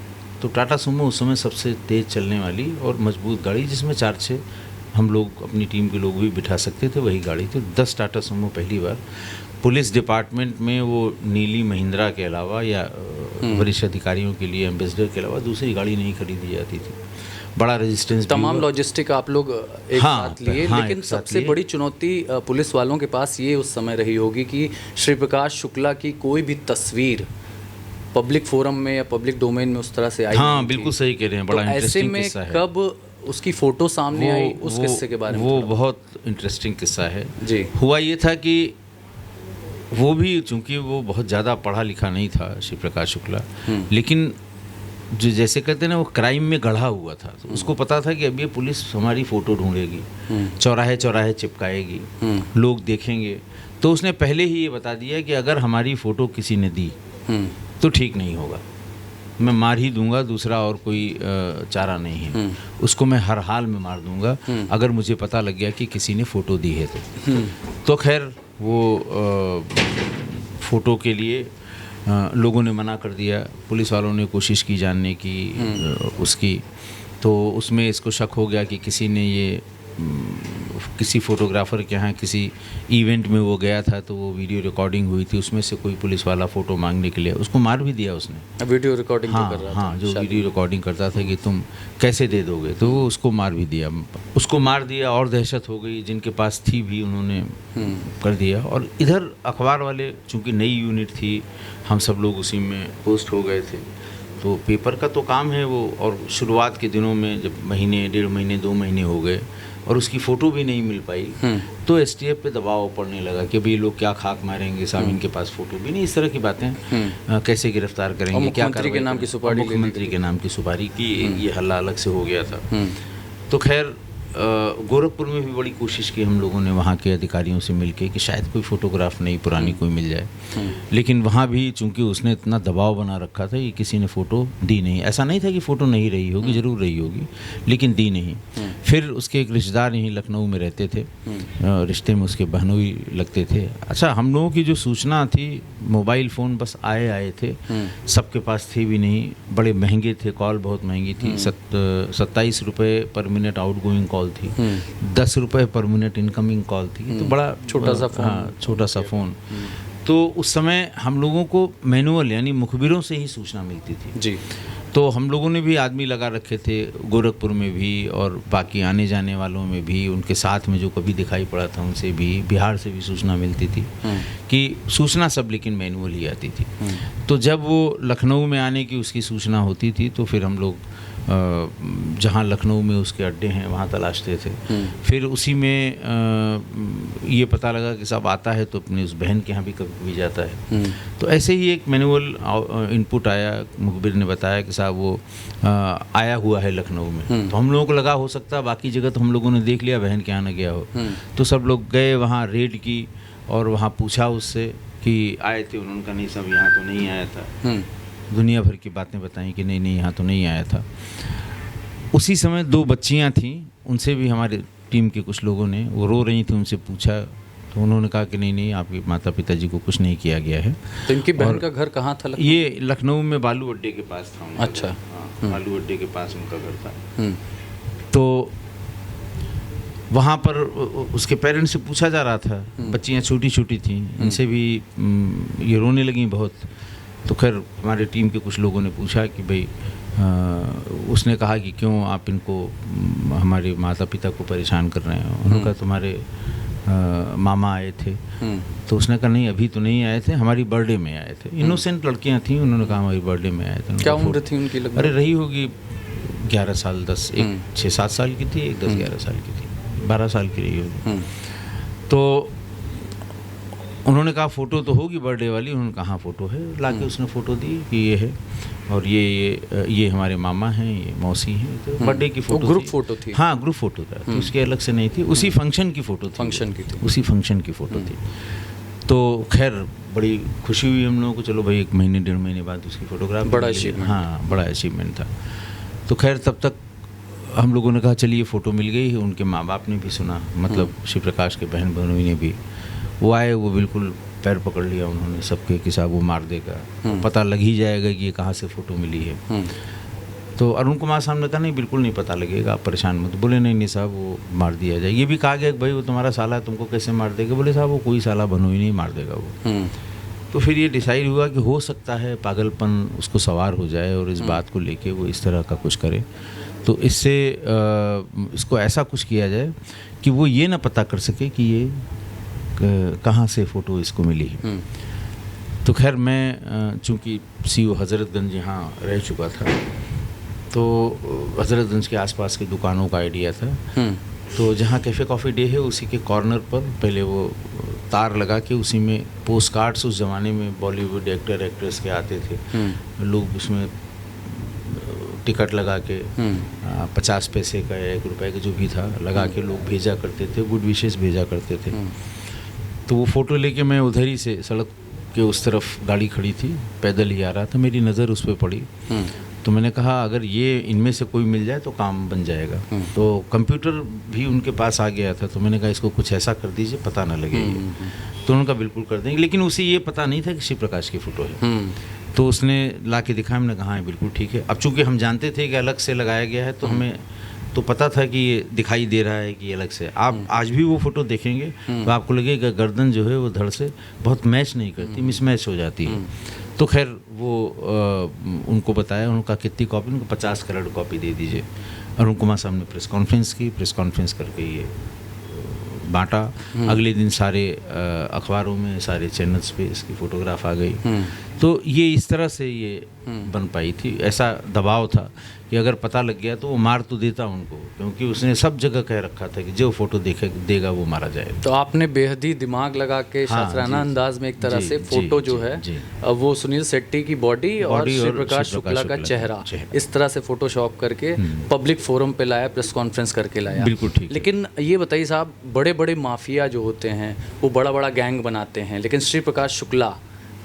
S1: तो टाटा सुमो उस समय सबसे तेज़ चलने वाली और मजबूत गाड़ी, जिसमें 4-6 हम लोग अपनी टीम के लोग भी बिठा सकते थे, वही गाड़ी थी। 10 टाटा सुमो पहली बार पुलिस डिपार्टमेंट में, वो नीली महिंद्रा के अलावा या वरिष्ठ अधिकारियों के लिए एम्बेसडर के अलावा दूसरी गाड़ी नहीं खरीदी जाती थी। बड़ा रेजिस्टेंस,
S2: तमाम लॉजिस्टिक आप लोग एक साथ लिए। लेकिन सबसे बड़ी चुनौती पुलिस वालों के पास ये उस समय रही होगी कि श्री प्रकाश शुक्ला की कोई भी तस्वीर पब्लिक फोरम में या पब्लिक डोमेन में उस तरह से आई
S1: हाँ
S2: नहीं थी।
S1: बिल्कुल सही कह रहे हैं, बड़ा
S2: तो ऐसे
S1: इंटरेस्टिंग
S2: में
S1: किस्सा है।
S2: कब उसकी फ़ोटो सामने आई, उस किस्से के बारे में
S1: वो
S2: थोड़ा
S1: बहुत इंटरेस्टिंग किस्सा है
S2: जी।
S1: हुआ ये था कि वो भी चूंकि वो बहुत ज़्यादा पढ़ा लिखा नहीं था शिव प्रकाश शुक्ला, लेकिन जो जैसे कहते हैं ना वो क्राइम में गढ़ा हुआ था, तो उसको पता था कि अब ये पुलिस हमारी फ़ोटो ढूंढेगी, चौराहे चौराहे चिपकाएगी, लोग देखेंगे, तो उसने पहले ही ये बता दिया कि अगर हमारी फ़ोटो किसी ने दी तो ठीक नहीं होगा, मैं मार ही दूंगा, दूसरा और कोई चारा नहीं है, उसको मैं हर हाल में मार दूंगा अगर मुझे पता लग गया कि किसी ने फ़ोटो दी है तो खैर वो फ़ोटो के लिए लोगों ने मना कर दिया, पुलिस वालों ने कोशिश की जानने की उसकी, तो उसमें इसको शक हो गया कि किसी ने ये किसी फ़ोटोग्राफ़र के यहाँ किसी इवेंट में वो गया था, तो वो वीडियो रिकॉर्डिंग हुई थी, उसमें से कोई पुलिस वाला फ़ोटो मांगने के लिए उसको मार भी दिया उसने।
S2: वीडियो रिकॉर्डिंग
S1: हाँ,
S2: कर रहा
S1: हाँ,
S2: था
S1: जो वीडियो रिकॉर्डिंग करता था कि तुम कैसे दे दोगे, तो वो उसको मार भी दिया, उसको मार दिया और दहशत हो गई, जिनके पास थी भी उन्होंने कर दिया। और इधर अखबार वाले चूँकि नई यूनिट थी, हम सब लोग उसी में पोस्ट हो गए थे, तो पेपर का तो काम है वो, और शुरुआत के दिनों में जब महीने 1.5 महीने 2 महीने हो गए और उसकी फ़ोटो भी नहीं मिल पाई, तो एसटीएफ पे दबाव पड़ने लगा कि भाई लोग क्या खाक मारेंगे साहब, इनके पास फ़ोटो भी नहीं, इस तरह की बातें, कैसे गिरफ्तार करेंगे, क्या
S2: मुख्यमंत्री के नाम की सुपारी,
S1: मुख्यमंत्री के नाम की सुपारी की, ये हल्ला अलग से हो गया था। तो खैर गोरखपुर में भी बड़ी कोशिश की हम लोगों ने वहाँ के अधिकारियों से मिलके कि शायद कोई फ़ोटोग्राफ नई पुरानी कोई मिल जाए, लेकिन वहाँ भी चूंकि उसने इतना दबाव बना रखा था कि किसी ने फ़ोटो दी नहीं। ऐसा नहीं था कि फ़ोटो नहीं रही होगी, ज़रूर रही होगी, लेकिन दी नहीं। फिर उसके एक रिश्तेदार यहीं लखनऊ में रहते थे, रिश्ते में उसके बहनोई लगते थे। अच्छा, हम लोगों की जो सूचना थी, मोबाइल फ़ोन बस आए थे, सबके पास थे भी नहीं, बड़े महंगे थे, कॉल बहुत महंगी थी, 27 रुपये पर मिनट आउट गोइंग कॉल थी, 10 रुपये पर मिनट इनकमिंग कॉल थी, तो बड़ा
S2: छोटा सा फ़ोन।
S1: हाँ, छोटा सा फ़ोन। तो उस समय हम लोगों को मैनुअल यानी मुखबिरों से ही सूचना मिलती थी
S2: जी।
S1: तो हम लोगों ने भी आदमी लगा रखे थे गोरखपुर में भी और बाकी आने जाने वालों में भी, उनके साथ में जो कभी दिखाई पड़ा था उनसे भी, बिहार से भी सूचना मिलती थी कि सूचना सब लेकिन मैनुअल ही आती थी। तो जब वो लखनऊ में आने की उसकी सूचना होती थी तो फिर हम लोग जहाँ लखनऊ में उसके अड्डे हैं वहाँ तलाशते थे। फिर उसी में ये पता लगा कि साहब आता है तो अपनी उस बहन के यहाँ भी कभी कभी जाता है। तो ऐसे ही एक मैनुअल इनपुट आया, मुखबिर ने बताया कि साहब वो आया हुआ है लखनऊ में। तो हम लोगों को लगा हो सकता है बाकी जगह तो हम लोगों ने देख लिया, बहन के यहाँ न गया हो। तो सब लोग गए वहाँ, रेड की और वहाँ पूछा उससे कि आए थे, उन्होंने कहा नहीं साहब यहाँ तो नहीं आया था। दुनिया भर की बातें बताई कि नहीं यहाँ तो नहीं आया था। उसी समय 2 बच्चियाँ थीं, उनसे भी हमारे टीम के कुछ लोगों ने, वो रो रही थी, उनसे पूछा तो उन्होंने कहा कि नहीं आपके माता पिताजी को कुछ नहीं किया गया है।
S2: तो इनकी बहन का घर कहाँ था?
S1: ये लखनऊ में बालू अड्डे के पास था उनका।
S2: अच्छा।
S1: हाँ, बालू अड्डे के पास उनका घर था। तो वहाँ पर उसके पेरेंट्स से पूछा जा रहा था, बच्चियाँ छोटी छोटी थीं, इनसे भी ये रोने लगी बहुत। तो खैर हमारे टीम के कुछ लोगों ने पूछा कि भाई उसने कहा कि क्यों आप इनको, हमारे माता पिता को परेशान कर रहे हैं। उन्होंने कहा तुम्हारे मामा आए थे। तो उसने कहा नहीं अभी तो नहीं आए थे, हमारी बर्थडे में आए थे। इनोसेंट लड़कियां थीं, उन्होंने कहा हमारी बर्थडे में आए थे।
S2: क्या उम्र थी उनकी लगभग?
S1: अरे रही होगी 11 साल 10, एक 6-7 साल की थी, एक 10-11 साल की थी, 12 साल की रही होगी। तो उन्होंने कहा फ़ोटो तो होगी बर्थडे वाली। उन्होंने कहा हाँ फ़ोटो है, लाके उसने फ़ोटो दी कि ये है और ये हमारे मामा हैं, ये मौसी हैं। तो बर्थडे की फ़ोटो,
S2: ग्रुप फ़ोटो थी।
S1: हाँ ग्रुप फ़ोटो था, तो उसके अलग से नहीं थी, उसी फंक्शन की फ़ोटो थी,
S2: फंक्शन की थी,
S1: उसी फंक्शन की फ़ोटो थी। तो खैर बड़ी खुशी हुई हम लोगों को, चलो भाई 1 महीने 1.5 महीने बाद उसकी फ़ोटोग्राफ,
S2: बड़ा अचीवमेंट।
S1: हाँ बड़ा अचीवमेंट था। तो खैर तब तक हम लोगों ने कहा चलिए फ़ोटो मिल गई। उनके माँ बाप ने भी सुना, मतलब शिव प्रकाश के बहन बहनोई ने भी, वो आए, वो बिल्कुल पैर पकड़ लिया उन्होंने सबके कि साहब वो मार देगा, पता लग ही जाएगा कि ये कहाँ से फ़ोटो मिली है। तो अरुण कुमार साहब ने कहा नहीं बिल्कुल नहीं पता लगेगा, आप परेशान मत। बोले नहीं साहब वो मार दिया जाए। ये भी कहा गया कि भाई वो तुम्हारा साला है, तुमको कैसे मार देगा? बोले साहब वो कोई साला बहनोई नहीं मार देगा वो। तो फिर ये डिसाइड हुआ कि हो सकता है पागलपन उसको सवार हो जाए और इस बात को लेके वो इस तरह का कुछ करे। तो इससे इसको ऐसा कुछ किया जाए कि वो ये ना पता कर सके कि ये कहाँ से फ़ोटो इसको मिली है। तो खैर मैं चूँकि सीओ हज़रतगंज यहाँ रह चुका था, तो हज़रतगंज के आसपास की दुकानों का आइडिया था। तो जहाँ कैफ़े कॉफ़ी डे है उसी के कॉर्नर पर पहले वो तार लगा के उसी में पोस्ट कार्ड्स, उस ज़माने में बॉलीवुड एक्टर एक्ट्रेस के आते थे, लोग उसमें टिकट लगा के 50 पैसे का या 1 रुपये का जो भी था लगा के लोग भेजा करते थे, गुड विशेस भेजा करते थे। तो वो फ़ोटो लेके मैं उधर ही से सड़क के उस तरफ गाड़ी खड़ी थी, पैदल ही आ रहा था, मेरी नज़र उस पर पड़ी। तो मैंने कहा अगर ये इनमें से कोई मिल जाए तो काम बन जाएगा। तो कंप्यूटर भी उनके पास आ गया था, तो मैंने कहा इसको कुछ ऐसा कर दीजिए पता ना लगे। तो उन्होंने कहा बिल्कुल कर देंगे, लेकिन उसे ये पता नहीं था कि शिव प्रकाश की फ़ोटो है। तो उसने ला के दिखाया, मैंने कहा हाँ बिल्कुल ठीक है। अब चूँकि हम जानते थे कि अलग से लगाया गया है, तो हमें तो पता था कि ये दिखाई दे रहा है कि ये अलग से। आप आज भी वो फ़ोटो देखेंगे तो आपको लगेगा गर्दन जो है वो धड़ से बहुत मैच नहीं करती, मिसमैच हो जाती है। तो खैर वो उनको बताया, उनका कितनी कॉपी, उनको 50 करोड़ कॉपी दे दीजिए। अरुण कुमार साहब ने प्रेस कॉन्फ्रेंस की, प्रेस कॉन्फ्रेंस करके ये बांटा। अगले दिन सारे अखबारों में, सारे चैनल्स पे इसकी फ़ोटोग्राफ आ गई। तो ये इस तरह से ये बन पाई थी। ऐसा दबाव था कि अगर पता लग गया तो वो मार तो देता उनको, क्योंकि उसने सब जगह कह रखा था कि जो फ़ोटो देगा वो मारा जाएगा।
S2: तो आपने बेहद ही दिमाग लगा के शास्त्राना अंदाज में एक तरह से फ़ोटो जो है वो सुनील शेट्टी की बॉडी और श्री प्रकाश शुक्ला का चेहरा इस तरह से फ़ोटोशॉप करके पब्लिक फोरम पे लाया, प्रेस कॉन्फ्रेंस करके लाया।
S1: बिल्कुल ठीक।
S2: लेकिन ये बताइए साहब, बड़े बड़े माफिया जो होते हैं वो बड़ा बड़ा गैंग बनाते हैं, लेकिन श्री प्रकाश शुक्ला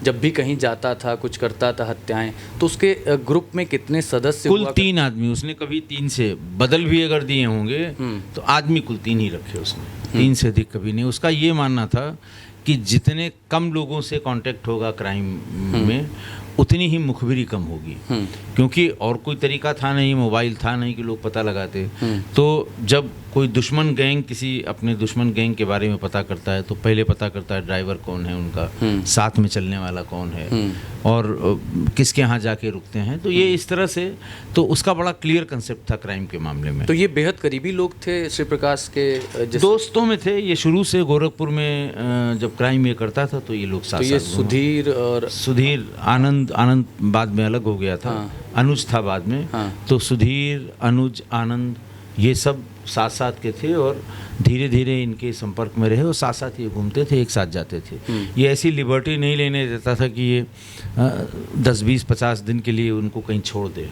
S2: जब भी कहीं जाता था, कुछ करता था, हत्याएं, तो उसके ग्रुप में कितने सदस्य?
S1: कुल 3 आदमी। उसने कभी 3 से बदल भी अगर दिए होंगे तो आदमी कुल 3 ही रखे उसने, 3 से अधिक कभी नहीं। उसका ये मानना था कि जितने कम लोगों से कांटेक्ट होगा क्राइम में उतनी ही मुखबिरी कम होगी, क्योंकि और कोई तरीका था नहीं, मोबाइल था नहीं कि लोग पता लगाते। तो जब कोई दुश्मन गैंग किसी अपने दुश्मन गैंग के बारे में पता करता है तो पहले पता करता है ड्राइवर कौन है उनका, साथ में चलने वाला कौन है, और किसके यहाँ जाके रुकते हैं। तो ये इस तरह से, तो उसका बड़ा क्लियर कंसेप्ट था क्राइम के मामले में।
S2: तो ये बेहद करीबी लोग थे श्री प्रकाश के,
S1: दोस्तों में थे ये शुरू से। गोरखपुर में जब क्राइम ये करता था तो ये लोग साथ,
S2: तो ये सुधीर और
S1: सुधीर, आनंद बाद में अलग हो गया था। अनुज था बाद में। तो सुधीर, अनुज, आनंद ये सब साथ साथ के थे और धीरे धीरे इनके संपर्क में रहे और साथ साथ ये घूमते थे, एक साथ जाते थे। ये ऐसी लिबर्टी नहीं लेने देता था कि ये 10, 20, 50 दिन के लिए उनको कहीं छोड़ दे।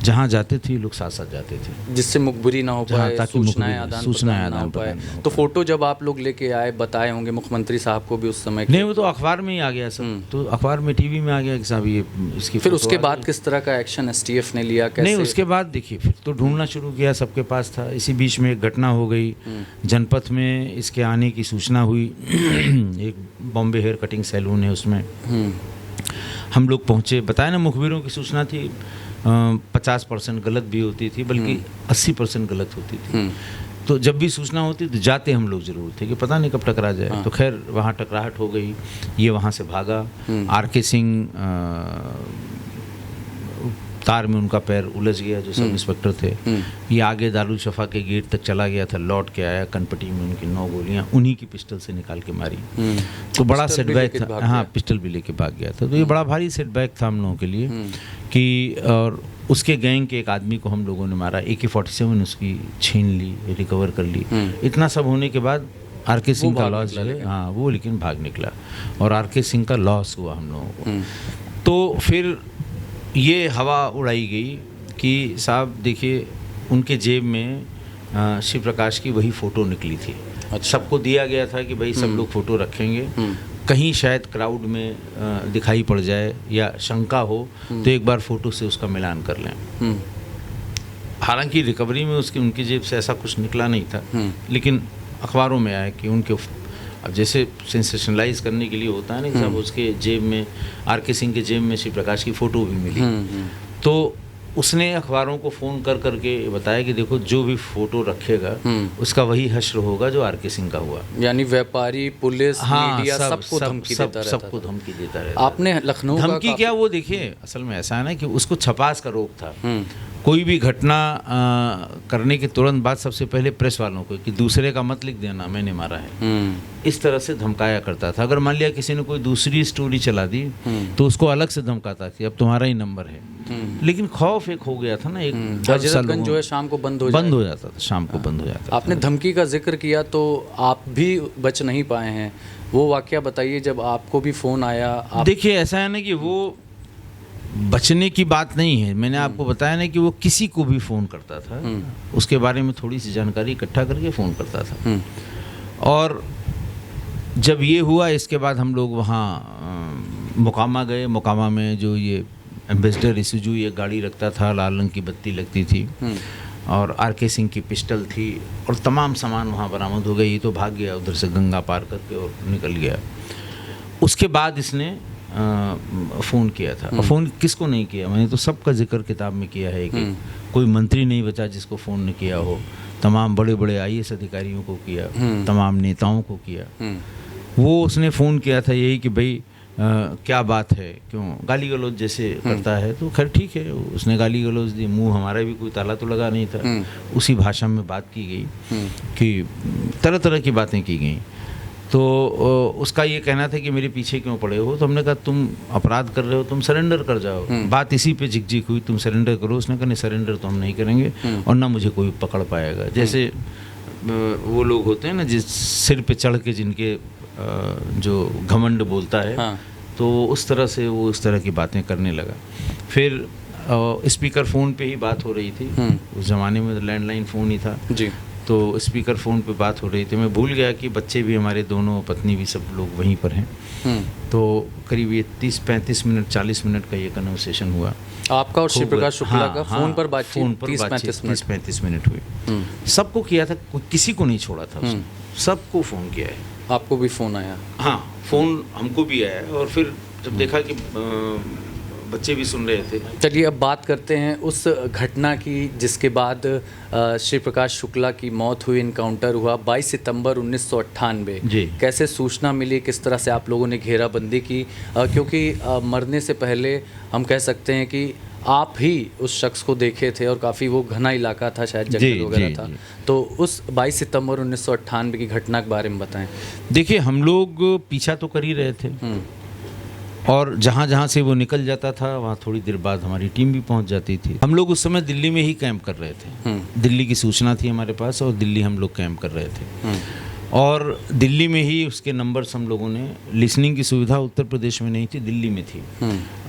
S1: जहाँ जाते थे लोग साथ साथ जाते थे,
S2: जिससे मुखबिरी ना हो पाए, सूचनाएं
S1: आदान
S2: ना हो पाए। तो फोटो जब आप लोग लेके आए, बताए होंगे मुख्यमंत्री साहब को भी उस समय?
S1: नहीं, वो तो अखबार में ही आ गया सब। तो अखबार में, टीवी में आ गया कि साहब ये इसकी।
S2: फिर उसके बाद किस तरह का एक्शन एसटीएफ ने लिया, कैसे?
S1: नहीं, उसके बाद देखिए फिर तो ढूंढना शुरू किया, सबके पास था। इसी बीच में एक घटना हो गई जनपथ में, इसके आने की सूचना हुई। एक बॉम्बे हेयर कटिंग सैलून है, उसमें हम लोग पहुंचे। बताया ना, मुखबिरों की सूचना थी 50% गलत भी होती थी, बल्कि 80% गलत होती थी। तो जब भी सूचना होती तो जाते हम लोग जरूर थे कि पता नहीं कब टकरा जाए। तो खैर वहाँ टकराहट हो गई, ये वहाँ से भागा। आर.के. सिंह तार में उनका पैर उलझ गया, जो सब इंस्पेक्टर थे। ये आगे दारुल शफा के गेट तक चला गया था, लौट के आया, कनपटी में उनकी 9 गोलियां उन्हीं की पिस्टल से निकाल के मारी। तो बड़ा सेटबैक था। हाँ, पिस्टल भी लेके भाग गया था। तो ये बड़ा भारी सेटबैक था हम लोगों के लिए कि, और उसके गैंग के एक आदमी को हम लोगों ने मारा, AK-47 उसकी छीन ली, रिकवर कर ली। इतना सब होने के बाद आर.के. सिंह का लॉस जो है, हाँ वो लेकिन भाग निकला और आर.के. सिंह का लॉस हुआ हम लोगों को। तो फिर ये हवा उड़ाई गई कि साहब देखिए, उनके जेब में शिव प्रकाश की वही फ़ोटो निकली थी। सबको दिया गया था कि भाई सब लोग फ़ोटो रखेंगे, कहीं शायद क्राउड में दिखाई पड़ जाए या शंका हो तो एक बार फ़ोटो से उसका मिलान कर लें। हालांकि रिकवरी में उनकी जेब से ऐसा कुछ निकला नहीं था, लेकिन अखबारों में आया कि उनके, अब जैसे सेंसेशनलाइज करने के लिए होता है ना कि साहब उसके जेब में, आर.के. सिंह के जेब में श्री प्रकाश की फ़ोटो भी मिली। तो उसने अखबारों को फ़ोन कर करके बताया कि देखो जो भी फ़ोटो रखेगा उसका वही हश्र होगा जो आर.के. सिंह का हुआ।
S2: यानी व्यापारी, पुलिस, मीडिया सबको
S1: धमकी देता रहता।
S2: आपने लखनऊ
S1: धमकी क्या, वो देखिए असल में ऐसा है ना कि उसको छपास का रोग था। कोई भी घटना करने के तुरंत बाद सबसे पहले प्रेस वालों को कि दूसरे का मत लिख देना मैंने मारा है, इस तरह से धमकाया करता था। अगर मान लिया किसी ने कोई दूसरी स्टोरी चला दी तो उसको अलग से धमकाता कि अब तुम्हारा ही नंबर है। लेकिन खौफ एक हो गया था ना, एक डर सा
S2: हजरतगंज जो है शाम को बंद हो
S1: जाता था, शाम को बंद हो जाता था।
S2: आपने धमकी का जिक्र किया तो आप भी बच नहीं पाए हैं, वो वाकया बताइए जब आपको भी फ़ोन आया।
S1: देखिए ऐसा है ना कि वो बचने की बात नहीं है, मैंने आपको बताया ना कि वो किसी को भी फ़ोन करता था, उसके बारे में थोड़ी सी जानकारी इकट्ठा करके फ़ोन करता था। और जब ये हुआ इसके बाद हम लोग वहाँ मोकामा गए। मोकामा में जो ये एम्बेसडर इसूजू ये गाड़ी रखता था, लाल रंग की बत्ती लगती थी और आर.के. सिंह की पिस्टल थी और तमाम सामान वहाँ बरामद हो गई। ये तो भाग गया उधर से गंगा पार करके और निकल गया। उसके बाद इसने फ़ोन किया था। और फ़ोन किसको नहीं किया, मैंने तो सबका जिक्र किताब में किया है कि कोई मंत्री नहीं बचा जिसको फ़ोन नहीं किया हो। तमाम बड़े बड़े IAS अधिकारियों को किया, तमाम नेताओं को किया। वो उसने फ़ोन किया था यही कि भाई क्या बात है, क्यों गाली गलौज जैसे करता है। तो खैर ठीक है, उसने गाली गलौज दी, मुंह हमारा भी कोई ताला तो लगा नहीं था। उसी भाषा में बात की गई कि तरह तरह की बातें की गई। तो उसका ये कहना था कि मेरे पीछे क्यों पड़े हो। तो हमने कहा तुम अपराध कर रहे हो, तुम सरेंडर कर जाओ। बात इसी पे झिकझिक हुई, तुम सरेंडर करो। उसने कहा नहीं सरेंडर तो हम नहीं करेंगे और ना मुझे कोई पकड़ पाएगा। जैसे वो लोग होते हैं ना जिस सिर पे चढ़ के जिनके जो घमंड बोलता है, तो उस तरह से वो उस तरह की बातें करने लगा। फिर स्पीकर फ़ोन पे ही बात हो रही थी। उस ज़माने में लैंडलाइन फ़ोन ही था
S2: जी।
S1: तो स्पीकर फ़ोन पे बात हो रही थी। मैं भूल गया कि बच्चे भी हमारे दोनों, पत्नी भी, सब लोग वहीं पर हैं। तो करीब ये 30-35 मिनट 40 मिनट का ये कन्वर्सेशन हुआ
S2: आपका और श्री प्रकाश शुक्ला का। फ़ोन पर बातचीत
S1: फ़ोन पर 30-35 मिनट हुई। सबको किया था, किसी को नहीं छोड़ा था उसने, सबको फ़ोन किया है।
S2: आपको भी फ़ोन आया?
S1: हाँ, फ़ोन हमको भी आया। और फिर जब देखा कि बच्चे भी सुन रहे थे।
S2: चलिए अब बात करते हैं उस घटना की जिसके बाद श्री प्रकाश शुक्ला की मौत हुई, इनकाउंटर हुआ 22 सितंबर 1998।
S1: जी।
S2: कैसे सूचना मिली, किस तरह से आप लोगों ने घेराबंदी की? क्योंकि मरने से पहले हम कह सकते हैं कि आप ही उस शख्स को देखे थे और काफ़ी वो घना इलाका था, शायद जंगल वगैरह था। तो उस 22 सितंबर 1998 की घटना के बारे में बताएं।
S1: देखिए हम लोग पीछा तो कर ही रहे थे और जहाँ जहाँ से वो निकल जाता था वहाँ थोड़ी देर बाद हमारी टीम भी पहुँच जाती थी। हम लोग उस समय दिल्ली में ही कैंप कर रहे थे। दिल्ली की सूचना थी हमारे पास और दिल्ली हम लोग कैंप कर रहे थे। और दिल्ली में ही उसके नंबर्स हम लोगों ने, लिसनिंग की सुविधा उत्तर प्रदेश में नहीं थी, दिल्ली में थी।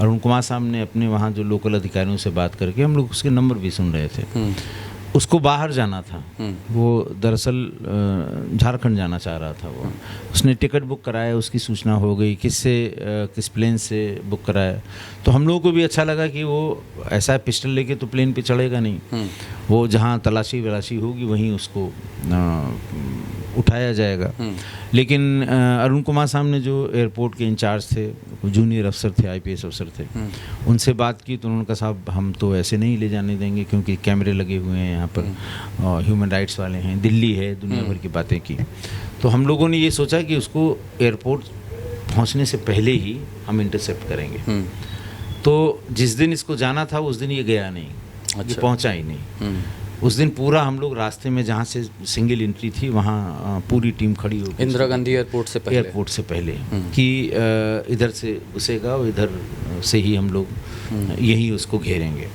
S1: अरुण कुमार साहब ने अपने वहाँ जो लोकल अधिकारियों से बात करके हम लोग उसके नंबर भी सुन रहे थे। उसको बाहर जाना था, वो दरअसल झारखंड जाना चाह रहा था। वो उसने टिकट बुक कराया, उसकी सूचना हो गई, किस प्लेन से बुक कराया। तो हम लोगों को भी अच्छा लगा कि वो ऐसा पिस्टल लेके तो प्लेन पे चढ़ेगा नहीं, वो जहाँ तलाशी वलाशी होगी वहीं उसको उठाया जाएगा। लेकिन अरुण कुमार साहब ने जो एयरपोर्ट के इंचार्ज थे, जूनियर अफसर थे, IPS अफसर थे, उनसे बात की तो उन्होंने कहा साहब हम तो ऐसे नहीं ले जाने देंगे क्योंकि कैमरे लगे हुए हैं यहाँ पर, ह्यूमन राइट्स वाले हैं, दिल्ली है, दुनिया भर की बातें की। तो हम लोगों ने ये सोचा कि उसको एयरपोर्ट पहुँचने से पहले ही हम इंटरसेप्ट करेंगे। तो जिस दिन इसको जाना था उस दिन ये गया नहीं, ये पहुँचा ही नहीं। उस दिन पूरा हम लोग रास्ते में जहाँ से सिंगल एंट्री थी वहाँ पूरी टीम खड़ी हो गई,
S2: इंदिरा गांधी एयरपोर्ट से पहले
S1: कि इधर से घुसेगा और इधर से ही हम लोग यही उसको घेरेंगे।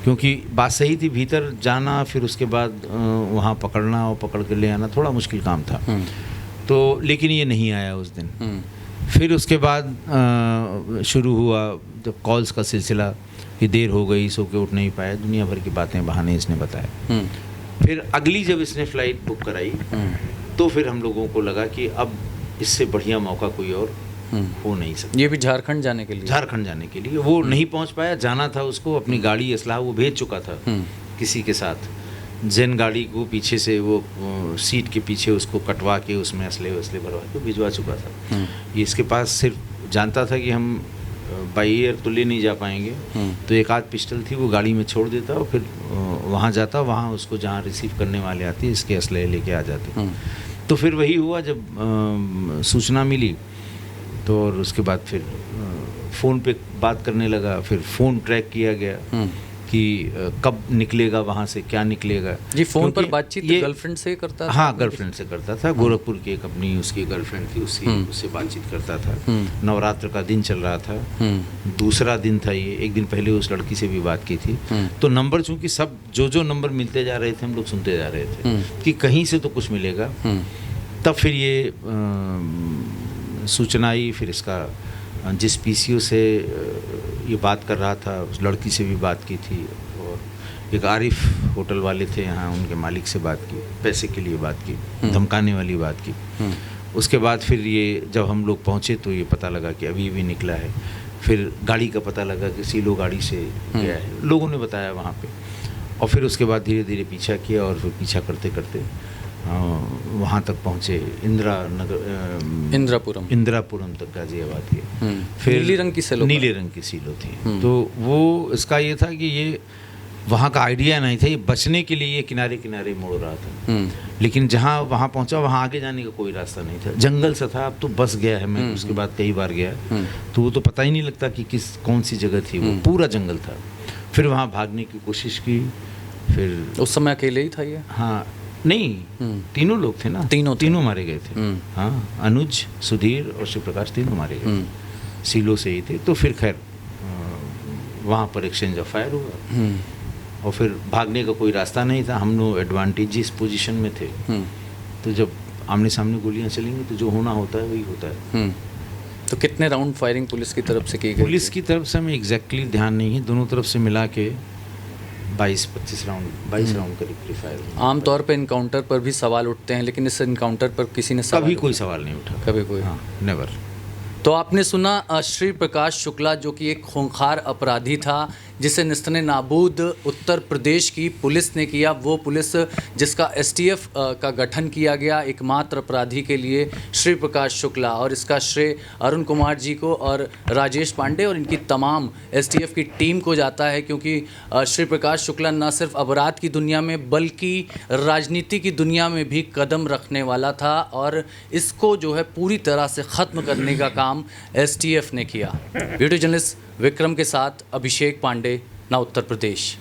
S1: क्योंकि बात सही थी, भीतर जाना फिर उसके बाद वहाँ पकड़ना और पकड़ के ले आना थोड़ा मुश्किल काम था। तो लेकिन ये नहीं आया उस दिन। फिर उसके बाद शुरू हुआ जब कॉल्स का सिलसिला कि देर हो गई, सो के उठ नहीं पाया, दुनिया भर की बातें बहाने इसने बताया। फिर अगली जब इसने फ़्लाइट बुक कराई तो फिर हम लोगों को लगा कि अब इससे बढ़िया मौका कोई और हो नहीं सकता।
S2: ये भी झारखंड जाने के लिए?
S1: झारखंड जाने के लिए वो नहीं पहुंच पाया, जाना था उसको, अपनी गाड़ी असलाह वो भेज चुका था किसी के साथ, जेन गाड़ी को पीछे से वो सीट के पीछे उसको कटवा के उसमें असले भरवा के भिजवा चुका था। ये इसके पास सिर्फ जानता था कि हम बाई एयर तो ले नहीं जा पाएंगे, तो एक आध पिस्टल थी वो गाड़ी में छोड़ देता और फिर वहाँ जाता, वहाँ उसको जहाँ रिसीव करने वाले आते इसके असले लेके आ जाते। तो फिर वही हुआ जब सूचना मिली तो और उसके बाद फिर फ़ोन पे बात करने लगा, फिर फ़ोन ट्रैक किया गया कि कब निकलेगा वहाँ से, क्या निकलेगा।
S2: जी फ़ोन पर
S1: क्योंकि
S2: बातचीत
S1: ये
S2: गर्लफ्रेंड से करता था?
S1: हाँ, गर्लफ्रेंड से करता था। गोरखपुर की एक अपनी उसकी गर्लफ्रेंड थी, उससे बातचीत करता था। नवरात्र का दिन चल रहा था, दूसरा दिन था ये। एक दिन पहले उस लड़की से भी बात की थी। तो नंबर चूंकि सब जो नंबर मिलते जा रहे थे हम लोग सुनते जा रहे थे कि कहीं से तो कुछ मिलेगा। तब फिर ये सूचना आई। फिर इसका जिस पीसीओ से ये बात कर रहा था उस लड़की से भी बात की थी, और एक आरिफ होटल वाले थे यहाँ, उनके मालिक से बात की, पैसे के लिए बात की, धमकाने वाली बात की। उसके बाद फिर ये जब हम लोग पहुँचे तो ये पता लगा कि अभी भी निकला है। फिर गाड़ी का पता लगा कि सीलो गाड़ी से गया है, लोगों ने बताया वहाँ पे। और फिर उसके बाद धीरे धीरे पीछा किया, और फिर पीछा करते करते वहाँ तक पहुँचे, इंदिरापुरम तक गाजियाबाद के। फिर
S2: नीले रंग की सीलो
S1: थी। तो वो इसका ये था कि ये वहाँ का आइडिया नहीं था, ये बचने के लिए ये किनारे किनारे मोड़ रहा था। लेकिन जहाँ वहाँ पहुँचा वहाँ आगे जाने का कोई रास्ता नहीं था, जंगल सा था। अब तो बस गया है, मैं उसके बाद कई बार गया तो वो तो पता ही नहीं लगता कि कौन सी जगह थी, वो पूरा जंगल था। फिर वहाँ भागने की कोशिश की। फिर
S2: उस समय अकेले ही था ये?
S1: हाँ, नहीं, तीनों लोग थे ना, तीनों मारे गए थे। हाँ, अनुज, सुधीर और शिव प्रकाश तीनों मारे गए, सीलो से ही थे। तो फिर खैर वहाँ पर एक्सचेंज ऑफ फायर हुआ, और फिर भागने का कोई रास्ता नहीं था। हम लोग एडवांटेजियस पोजीशन में थे। तो जब आमने सामने गोलियां चलेंगी तो जो होना होता है वही होता है।
S2: तो कितने राउंड फायरिंग पुलिस की तरफ से की गई?
S1: पुलिस की तरफ से हमें एग्जैक्टली ध्यान नहीं है, दोनों तरफ से मिला के 22 राउंड करीब फायर।
S2: आमतौर पर इनकाउंटर पर भी सवाल उठते हैं, लेकिन इस इनकाउंटर पर किसी ने
S1: कभी कोई सवाल नहीं उठा,
S2: कभी कोई?
S1: हाँ, नेवर।
S2: तो आपने सुना श्री प्रकाश शुक्ला, जो कि एक खूंखार अपराधी था, जिसे निस्तने नाबूद उत्तर प्रदेश की पुलिस ने किया। वो पुलिस जिसका एसटीएफ का गठन किया गया एकमात्र अपराधी के लिए, श्री प्रकाश शुक्ला। और इसका श्रेय अरुण कुमार जी को और राजेश पांडे और इनकी तमाम एसटीएफ की टीम को जाता है, क्योंकि श्री प्रकाश शुक्ला न सिर्फ अपराध की दुनिया में बल्कि राजनीति की दुनिया में भी कदम रखने वाला था, और इसको जो है पूरी तरह से ख़त्म करने का काम एसटीएफ ने किया। वीडियो जर्नलिस्ट विक्रम के साथ अभिषेक पांडे, ना उत्तर प्रदेश।